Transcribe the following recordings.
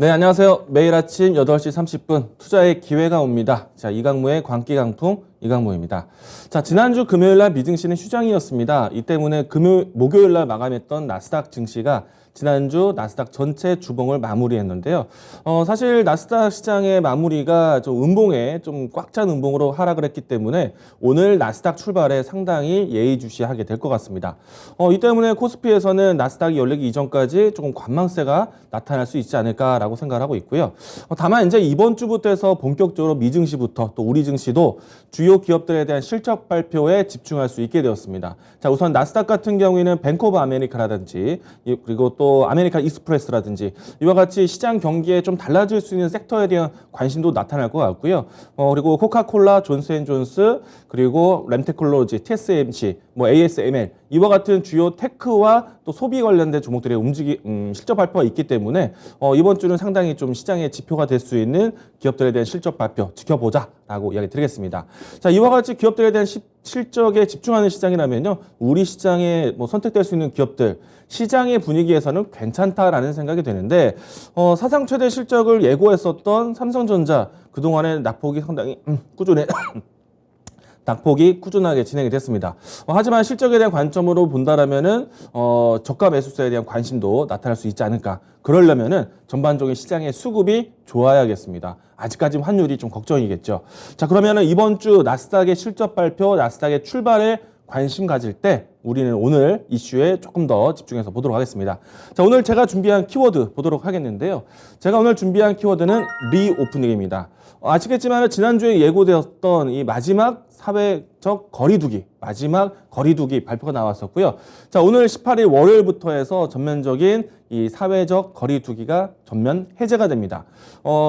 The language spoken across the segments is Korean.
네, 안녕하세요. 매일 아침 8시 30분 투자의 기회가 옵니다. 자, 이강무의 광기 강풍 이강무입니다. 자, 지난주 금요일 날 미증시는 휴장이었습니다. 이 때문에 목요일 날 마감했던 나스닥 증시가 지난주 나스닥 전체 주봉을 마무리했는데요. 사실 나스닥 시장의 마무리가 좀 음봉에 좀 꽉 찬 음봉으로 하락을 했기 때문에 오늘 나스닥 출발에 상당히 예의주시하게 될 것 같습니다. 이 때문에 코스피에서는 나스닥이 열리기 이전까지 조금 관망세가 나타날 수 있지 않을까라고 생각을 하고 있고요. 다만 이제 이번 주부터 해서 본격적으로 미증시부터 또 우리 증시도 주요 기업들에 대한 실적 발표에 집중할 수 있게 되었습니다. 자, 우선 나스닥 같은 경우에는 뱅크 오브 아메리카라든지 그리고 또 아메리칸 익스프레스라든지 이와 같이 시장 경기에 좀 달라질 수 있는 섹터에 대한 관심도 나타날 것 같고요. 그리고 코카콜라, 존스앤존스, 그리고 램테클로지, TSMC, ASML 이와 같은 주요 테크와 또 소비 관련된 종목들의 실적 발표가 있기 때문에 이번 주는 상당히 좀 시장의 지표가 될 수 있는 기업들에 대한 실적 발표 지켜보자라고 이야기 드리겠습니다. 자, 이와 같이 기업들에 대한 실적에 집중하는 시장이라면요, 우리 시장에 선택될 수 있는 기업들 시장의 분위기에서는 괜찮다라는 생각이 되는데 사상 최대 실적을 예고했었던 삼성전자 그동안의 낙폭이 상당히 낙폭이 꾸준하게 진행이 됐습니다. 하지만 실적에 대한 관점으로 본다라면은 저가 매수세에 대한 관심도 나타날 수 있지 않을까. 그러려면은 전반적인 시장의 수급이 좋아야겠습니다. 아직까지 환율이 좀 걱정이겠죠. 자, 그러면은 이번 주 나스닥의 실적 발표, 나스닥의 출발에 관심 가질 때 우리는 오늘 이슈에 조금 더 집중해서 보도록 하겠습니다. 자, 오늘 제가 준비한 키워드 보도록 하겠는데요. 제가 오늘 준비한 키워드는 리오프닝입니다. 아시겠지만 지난주에 예고되었던 이 마지막 사회적 거리두기, 마지막 거리두기 발표가 나왔었고요. 자, 오늘 18일 월요일부터 해서 전면적인 이 사회적 거리두기가 전면 해제가 됩니다.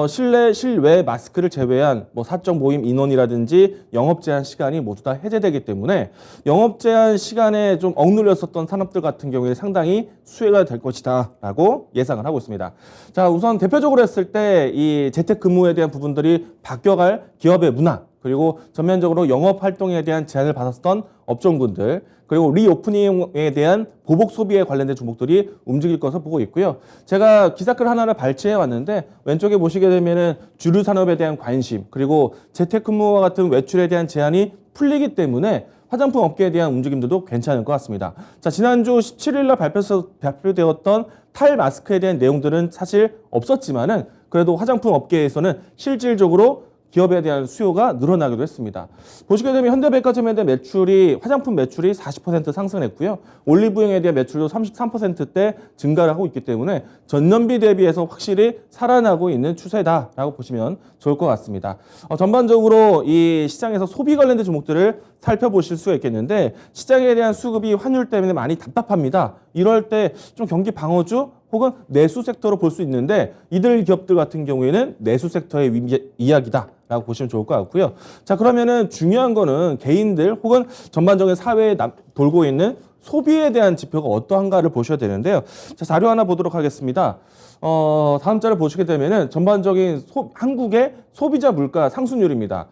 실내, 실외 마스크를 제외한 사적 모임 인원이라든지 영업 제한 시간이 모두 다 해제되기 때문에 영업 제한 시간에 좀 억눌렸었던 산업들 같은 경우에 상당히 수혜가 될 것이다라고 예상을 하고 있습니다. 자, 우선 대표적으로 했을 때 이 재택근무에 대한 부분들이 바뀌어갈 기업의 문화, 그리고 전면적으로 영업 활동에 대한 제한을 받았던 업종군들, 그리고 리오프닝에 대한 보복 소비에 관련된 종목들이 움직일 것을 보고 있고요. 제가 기사글 하나를 발췌해 왔는데 왼쪽에 보시게 되면은 주류 산업에 대한 관심, 그리고 재택근무와 같은 외출에 대한 제한이 풀리기 때문에 화장품 업계에 대한 움직임들도 괜찮을 것 같습니다. 자, 지난주 17일 날 발표되었던 탈 마스크에 대한 내용들은 사실 없었지만은 그래도 화장품 업계에서는 실질적으로 기업에 대한 수요가 늘어나기도 했습니다. 보시게 되면 현대백화점에 대한 화장품 매출이 40% 상승했고요. 올리브영에 대한 매출도 33%대 증가를 하고 있기 때문에 전년비 대비해서 확실히 살아나고 있는 추세다라고 보시면 좋을 것 같습니다. 전반적으로 이 시장에서 소비 관련된 종목들을 살펴보실 수가 있겠는데 시장에 대한 수급이 환율 때문에 많이 답답합니다. 이럴 때 좀 경기 방어주 혹은 내수 섹터로 볼 수 있는데 이들 기업들 같은 경우에는 내수 섹터의 이야기다라고 보시면 좋을 것 같고요. 자, 그러면은 중요한 거는 개인들 혹은 전반적인 사회에 돌고 있는 소비에 대한 지표가 어떠한가를 보셔야 되는데요. 자, 자료 하나 보도록 하겠습니다. 다음 자를 보시게 되면은 전반적인 한국의 소비자 물가 상승률입니다.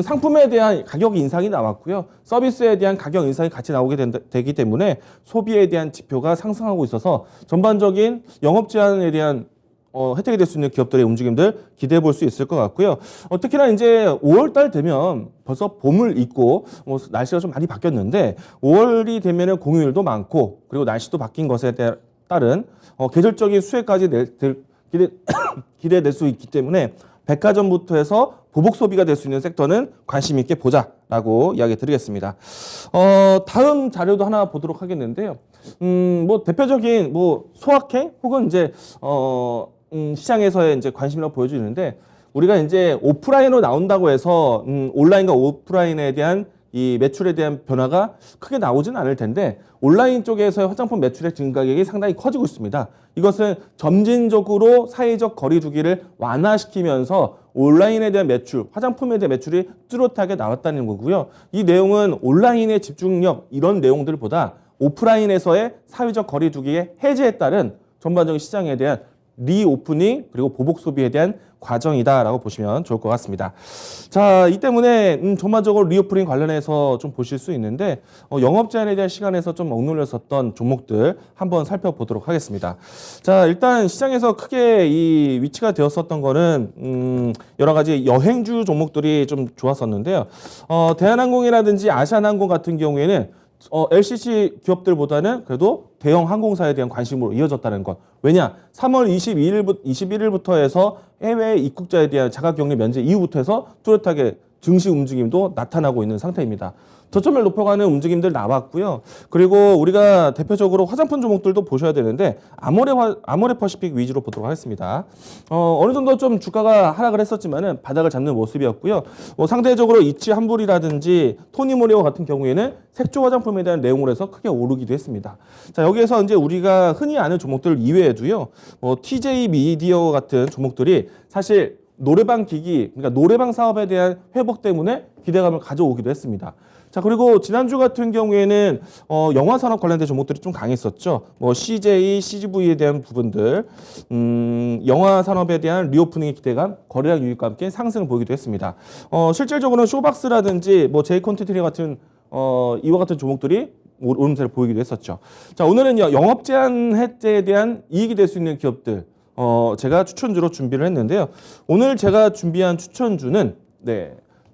상품에 대한 가격 인상이 나왔고요. 서비스에 대한 가격 인상이 같이 나오게 되기 때문에 소비에 대한 지표가 상승하고 있어서 전반적인 영업 제한에 대한 혜택이 될 수 있는 기업들의 움직임들 기대해 볼 수 있을 것 같고요. 특히나 이제 5월 달 되면 벌써 봄을 입고 날씨가 좀 많이 바뀌었는데 5월이 되면은 공휴일도 많고 그리고 날씨도 바뀐 것에 따른 계절적인 수혜까지 기대될 수 있기 때문에 백화점부터 해서 보복 소비가 될 수 있는 섹터는 관심 있게 보자라고 이야기 드리겠습니다. 다음 자료도 하나 보도록 하겠는데요. 대표적인 소확행 혹은 이제 시장에서의 이제 관심을 보여주는데 우리가 이제 오프라인으로 나온다고 해서 온라인과 오프라인에 대한 이 매출에 대한 변화가 크게 나오진 않을 텐데 온라인 쪽에서의 화장품 매출의 증가액이 상당히 커지고 있습니다. 이것은 점진적으로 사회적 거리두기를 완화시키면서 온라인에 대한 매출, 화장품에 대한 매출이 뚜렷하게 나왔다는 거고요. 이 내용은 온라인의 집중력 이런 내용들보다 오프라인에서의 사회적 거리두기의 해제에 따른 전반적인 시장에 대한 리오프닝 그리고 보복 소비에 대한 과정이다라고 보시면 좋을 것 같습니다. 자, 이 때문에 전반적으로 리오프닝 관련해서 좀 보실 수 있는데 영업 제한에 대한 시간에서 좀 억눌렸었던 종목들 한번 살펴보도록 하겠습니다. 자, 일단 시장에서 크게 이 위치가 되었었던 거는 여러 가지 여행주 종목들이 좀 좋았었는데요. 대한항공이라든지 아시아나항공 같은 경우에는 LCC 기업들보다는 그래도 대형 항공사에 대한 관심으로 이어졌다는 것. 왜냐? 3월 21일부터 해서 해외 입국자에 대한 자가격리 면제 이후부터 해서 뚜렷하게 증시 움직임도 나타나고 있는 상태입니다. 저점을 높여가는 움직임들 나왔고요. 그리고 우리가 대표적으로 화장품 종목들도 보셔야 되는데 아모레퍼시픽 위주로 보도록 하겠습니다. 어느 정도 좀 주가가 하락을 했었지만은 바닥을 잡는 모습이었고요. 상대적으로 이치 한불이라든지 토니모리오 같은 경우에는 색조 화장품에 대한 내용으로 해서 크게 오르기도 했습니다. 자, 여기에서 이제 우리가 흔히 아는 종목들 이외에도요. TJ 미디어 같은 종목들이 사실 노래방 기기, 그러니까 노래방 사업에 대한 회복 때문에 기대감을 가져오기도 했습니다. 자, 그리고 지난주 같은 경우에는 영화 산업 관련된 종목들이 좀 강했었죠. CJ, CGV에 대한 부분들, 영화 산업에 대한 리오프닝의 기대감, 거래량 유입과 함께 상승을 보이기도 했습니다. 실질적으로는 쇼박스라든지 제이 콘텐츠 같은 이와 같은 종목들이 오름세를 보이기도 했었죠. 자, 오늘은요 영업 제한 해제에 대한 이익이 될 수 있는 기업들 제가 추천주로 준비를 했는데요. 오늘 제가 준비한 추천주는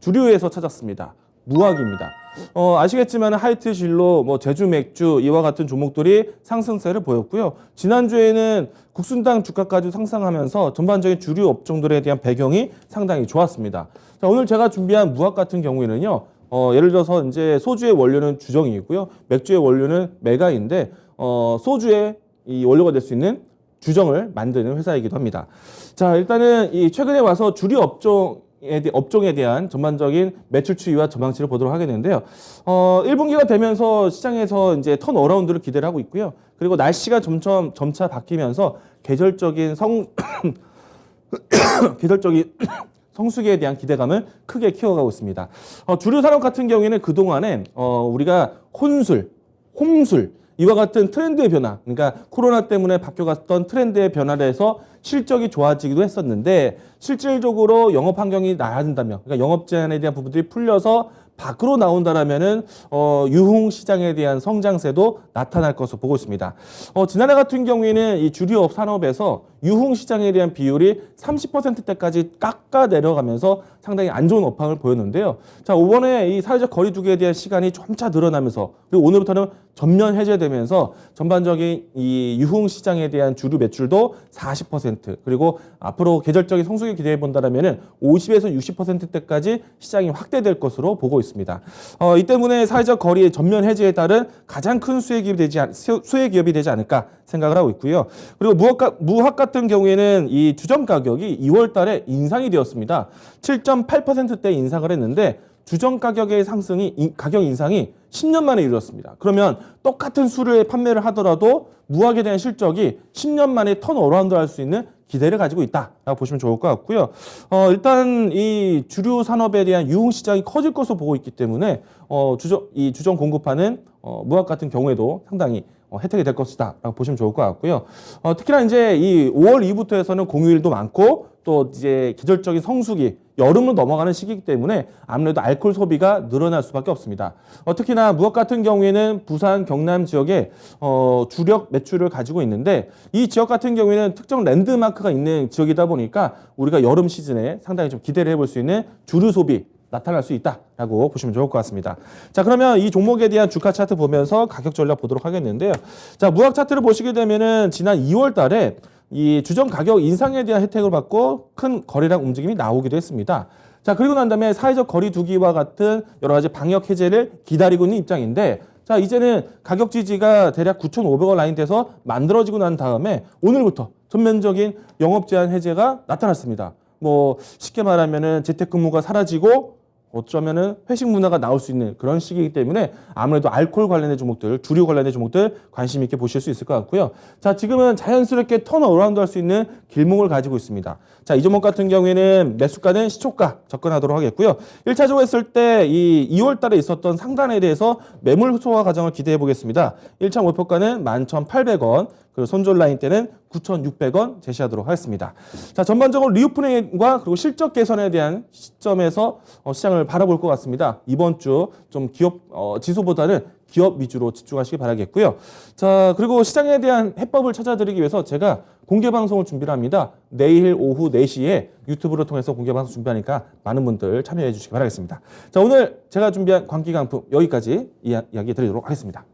주류에서 찾았습니다. 무학입니다. 아시겠지만 하이트 진로, 제주 맥주 이와 같은 종목들이 상승세를 보였고요. 지난주에는 국순당 주가까지 상승하면서 전반적인 주류 업종들에 대한 배경이 상당히 좋았습니다. 자, 오늘 제가 준비한 무학 같은 경우에는요. 예를 들어서 이제 소주의 원료는 주정이고요. 맥주의 원료는 메가인데 소주의 이 원료가 될 수 있는 주정을 만드는 회사이기도 합니다. 자, 일단은 이 최근에 와서 주류 업종에 대한 전반적인 매출 추이와 전망치를 보도록 하겠는데요. 1분기가 되면서 시장에서 이제 턴 어라운드를 기대를 하고 있고요. 그리고 날씨가 점차 바뀌면서 계절적인 성수기에 대한 기대감을 크게 키워가고 있습니다. 주류 산업 같은 경우에는 그동안에 우리가 홈술 이와 같은 트렌드의 변화, 그러니까 코로나 때문에 바뀌어갔던 트렌드의 변화를 해서 실적이 좋아지기도 했었는데 실질적으로 영업 환경이 나아진다면, 그러니까 영업 제한에 대한 부분들이 풀려서 밖으로 나온다라면은 유흥 시장에 대한 성장세도 나타날 것으로 보고 있습니다. 지난해 같은 경우에는 이 주류업 산업에서 유흥 시장에 대한 비율이 30%대까지 깎아 내려가면서 상당히 안 좋은 업황을 보였는데요. 자, 이번에 이 사회적 거리두기에 대한 시간이 점차 늘어나면서 그리고 오늘부터는 전면 해제되면서 전반적인 이 유흥 시장에 대한 주류 매출도 40% 그리고 앞으로 계절적인 성수기 기대해 본다라면은 50에서 60%대까지 시장이 확대될 것으로 보고 있습니다. 이 때문에 사회적 거리의 전면 해제에 따른 가장 큰 수혜 기업이 되지 않을까 생각을 하고 있고요. 그리고 무학 같은 경우에는 이 주점 가격이 2월 달에 인상이 되었습니다. 7.8%대 인상을 했는데 주점 가격 인상이 10년 만에 이루어졌습니다. 그러면 똑같은 수를 판매를 하더라도 무학에 대한 실적이 10년 만에 턴 어라운드 할 수 있는 기대를 가지고 있다라고 보시면 좋을 것 같고요. 일단 이 주류 산업에 대한 유흥 시장이 커질 것으로 보고 있기 때문에 주점 공급하는 무학 같은 경우에도 상당히 혜택이 될 것이다라고 보시면 좋을 것 같고요. 특히나 이제 이 5월 이후부터 해서는 공휴일도 많고 또 이제 계절적인 성수기, 여름으로 넘어가는 시기이기 때문에 아무래도 알코올 소비가 늘어날 수밖에 없습니다. 특히나 무학 같은 경우에는 부산, 경남 지역에 주력 매출을 가지고 있는데 이 지역 같은 경우에는 특정 랜드마크가 있는 지역이다 보니까 우리가 여름 시즌에 상당히 좀 기대를 해볼 수 있는 주류 소비 나타날 수 있다라고 보시면 좋을 것 같습니다. 자, 그러면 이 종목에 대한 주가 차트 보면서 가격 전략 보도록 하겠는데요. 자, 무학 차트를 보시게 되면은 지난 2월 달에 이 주점 가격 인상에 대한 혜택을 받고 큰 거래량 움직임이 나오기도 했습니다. 자, 그리고 난 다음에 사회적 거리 두기와 같은 여러 가지 방역 해제를 기다리고 있는 입장인데 자, 이제는 가격 지지가 대략 9,500원 라인 돼서 만들어지고 난 다음에 오늘부터 전면적인 영업 제한 해제가 나타났습니다. 쉽게 말하면은 재택근무가 사라지고 어쩌면은 회식 문화가 나올 수 있는 그런 시기이기 때문에 아무래도 알코올 관련된 종목들, 주류 관련된 종목들 관심 있게 보실 수 있을 것 같고요. 자, 지금은 자연스럽게 턴 어라운드 할 수 있는 길목을 가지고 있습니다. 자, 이 종목 같은 경우에는 매수가는 시초가 접근하도록 하겠고요. 1차적으로 했을 때 이 2월 달에 있었던 상단에 대해서 매물 소화 과정을 기대해 보겠습니다. 1차 목표가는 11,800원, 그리고 손절 라인 때는 9,600원 제시하도록 하겠습니다. 자, 전반적으로 리오프닝과 그리고 실적 개선에 대한 시점에서 시장을 바라볼 것 같습니다. 이번 주 좀 기업 지수보다는 기업 위주로 집중하시기 바라겠고요. 자, 그리고 시장에 대한 해법을 찾아드리기 위해서 제가 공개 방송을 준비를 합니다. 내일 오후 4시에 유튜브를 통해서 공개 방송 준비하니까 많은 분들 참여해 주시기 바라겠습니다. 자, 오늘 제가 준비한 광기 강품 여기까지 이야기 드리도록 하겠습니다.